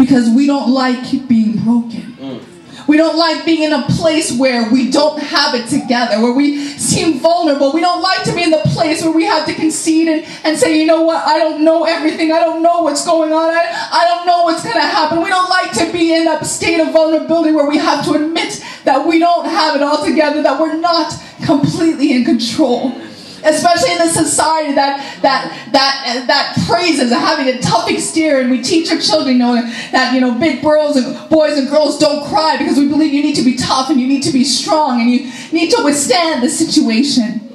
because we don't like being broken. We don't like being in a place where we don't have it together, where we seem vulnerable. We don't like to be in the place where we have to concede and say, you know what, I don't know everything. I don't know what's going on. I don't know what's going to happen. We don't like to be in a state of vulnerability where we have to admit that we don't have it all together, that we're not completely in control. Especially in a society that praises having a tough exterior, and we teach our children that big boys and girls don't cry because we believe you need to be tough and you need to be strong and you need to withstand the situation.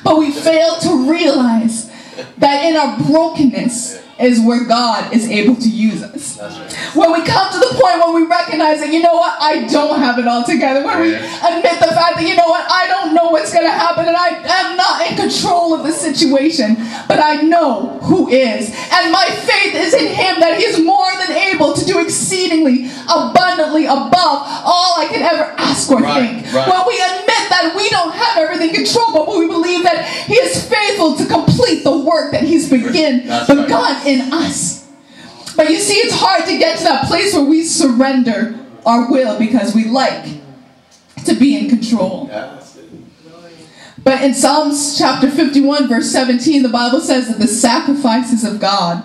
But we fail to realize that in our brokenness is where God is able to use us. When we come to the point where we recognize that, you know what, I don't have it all together. When we admit the fact that, you know what, I don't know what's going to happen and I am not in control of the situation, but I know who is. And my faith is in Him, that He is more than able to do exceedingly, abundantly, above all I can ever ask or think. When we admit that we don't have everything in control, but we believe that He is faithful to complete the work that He's begun in us. But you see, it's hard to get to that place where we surrender our will because we like to be in control. But in Psalms chapter 51 verse 17, the Bible says that the sacrifices of God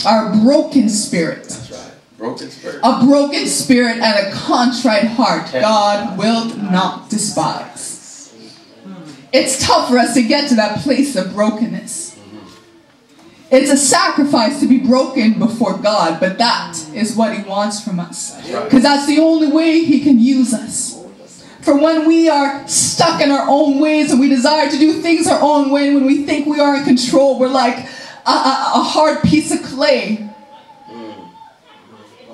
are a broken spirit. That's right. Broken spirit. A broken spirit and a contrite heart God will not despise. It's tough for us to get to that place of brokenness. It's a sacrifice to be broken before God, but that is what He wants from us. Because that's the only way He can use us. For when we are stuck in our own ways and we desire to do things our own way, when we think we are in control, we're like a hard piece of clay.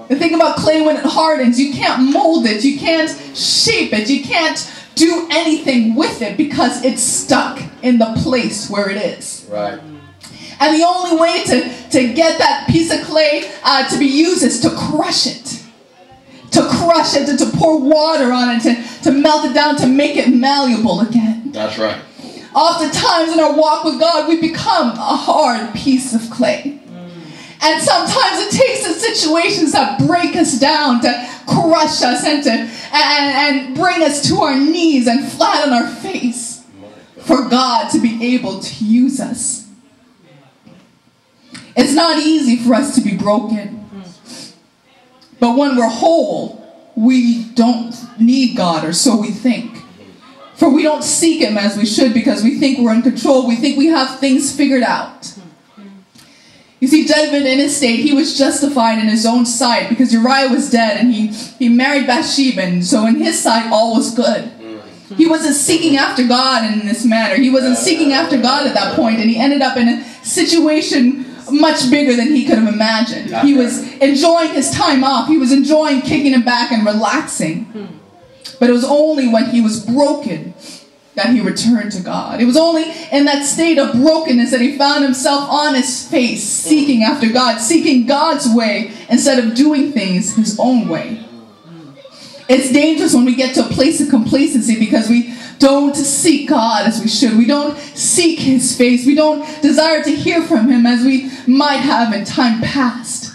The thing about clay, when it hardens, you can't mold it, you can't shape it, you can't do anything with it because it's stuck in the place where it is. Right. And the only way to get that piece of clay to be used is to crush it. To crush it, to pour water on it, to melt it down, to make it malleable again. That's right. Oftentimes in our walk with God, we become a hard piece of clay. And sometimes it takes the situations that break us down to crush us and bring us to our knees and flat on our face for God to be able to use us. It's not easy for us to be broken. But when we're whole, we don't need God, or so we think. For we don't seek Him as we should because we think we're in control. We think we have things figured out. You see, David in his state, he was justified in his own sight because Uriah was dead and he married Bathsheba. And so in his sight, all was good. He wasn't seeking after God in this manner. He wasn't seeking after God at that point, and he ended up in a situation much bigger than he could have imagined. He was enjoying his time off. He was enjoying kicking it back and relaxing. But it was only when he was broken that he returned to God. It was only in that state of brokenness that he found himself on his face, seeking after God, seeking God's way instead of doing things his own way. It's dangerous when we get to a place of complacency because we don't seek God as we should. We don't seek His face. We don't desire to hear from Him as we might have in time past.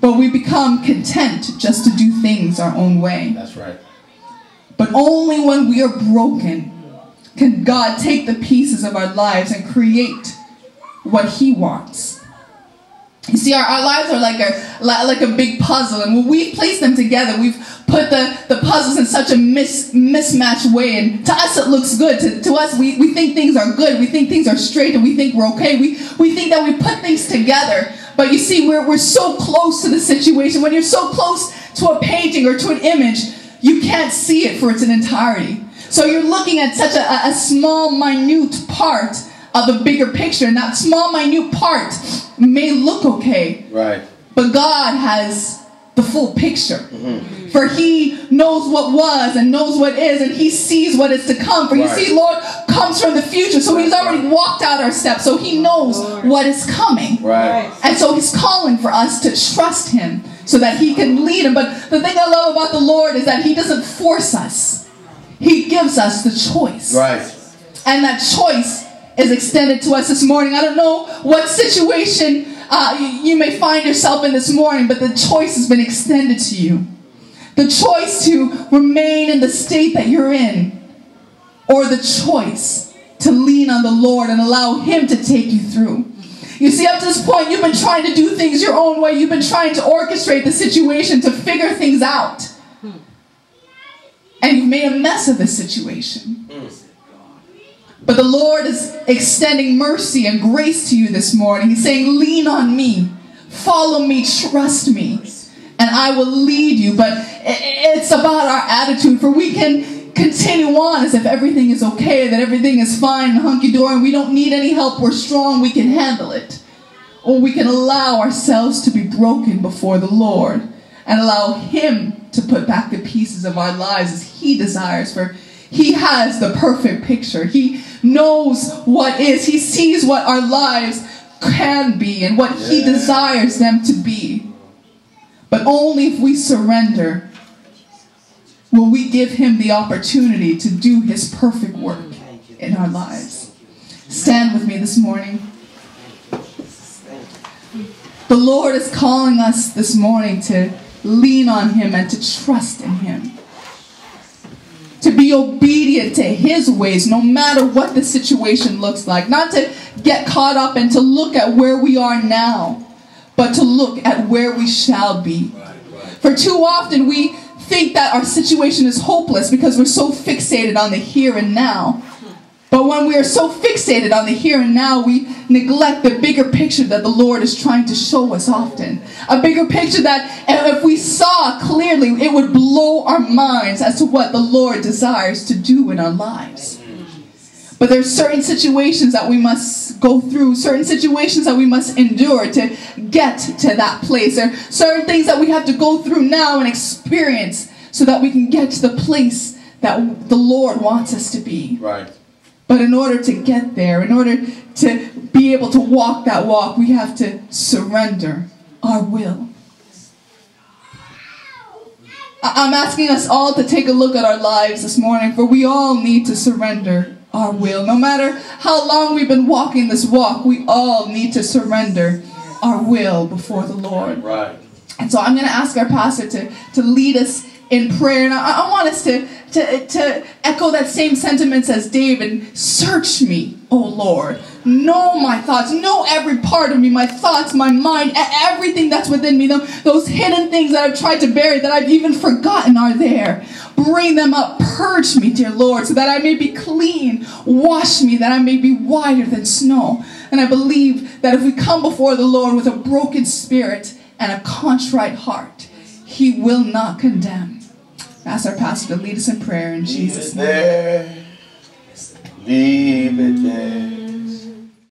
But we become content just to do things our own way. That's right. But only when we are broken can God take the pieces of our lives and create what He wants. You see, our lives are like a big puzzle, and when we place them together, we've put the puzzles in such a mismatched way, and to us it looks good. To us, we think things are good, we think things are straight, and we think we're okay. We think that we put things together, but you see, we're so close to the situation. When you're so close to a painting or to an image, you can't see it for its entirety. So you're looking at such a small, minute part of a bigger picture, and that small, minute part may look okay. Right. But God has the full picture. For He knows what was and knows what is, and He sees what is to come. For you see, Lord comes from the future, so He's already walked out our steps, so He knows what is coming. Right. And so He's calling for us to trust Him so that He can lead Him. But the thing I love about the Lord is that He doesn't force us. He gives us the choice. Right. And that choice is extended to us this morning. I don't know what situation you may find yourself in this morning, but the choice has been extended to you. The choice to remain in the state that you're in, or the choice to lean on the Lord and allow Him to take you through. You see, up to this point, you've been trying to do things your own way. You've been trying to orchestrate the situation, to figure things out. And you've made a mess of this situation. But the Lord is extending mercy and grace to you this morning. He's saying, lean on me, follow me, trust me, and I will lead you. But it's about our attitude, for we can continue on as if everything is okay, that everything is fine and hunky-dory, and we don't need any help, we're strong, we can handle it. Or we can allow ourselves to be broken before the Lord and allow Him to put back the pieces of our lives as He desires, for He has the perfect picture. He knows what is. He sees what our lives can be and what He desires them to be. But only if we surrender will we give Him the opportunity to do His perfect work in our lives. Stand with me this morning. The Lord is calling us this morning to lean on Him and to trust in Him. To be obedient to His ways, no matter what the situation looks like. Not to get caught up and to look at where we are now, but to look at where we shall be. For too often we think that our situation is hopeless because we're so fixated on the here and now. But when we are so fixated on the here and now, we neglect the bigger picture that the Lord is trying to show us often. A bigger picture that if we saw clearly, it would blow our minds as to what the Lord desires to do in our lives. But there are certain situations that we must go through, certain situations that we must endure to get to that place. There are certain things that we have to go through now and experience so that we can get to the place that the Lord wants us to be. Right. But in order to get there, in order to be able to walk that walk, we have to surrender our will. I'm asking us all to take a look at our lives this morning, for we all need to surrender our will. No matter how long we've been walking this walk, we all need to surrender our will before the Lord. Right. And so I'm going to ask our pastor to lead us in prayer. And I want us to echo that same sentiments as David. Search me, O Lord. Know my thoughts. Know every part of me, my thoughts, my mind, everything that's within me. Those hidden things that I've tried to bury, that I've even forgotten are there. Bring them up. Purge me, dear Lord, so that I may be clean. Wash me, that I may be whiter than snow. And I believe that if we come before the Lord with a broken spirit and a contrite heart, He will not condemn. Ask our pastor to lead us in prayer in Jesus' name. Leave it there.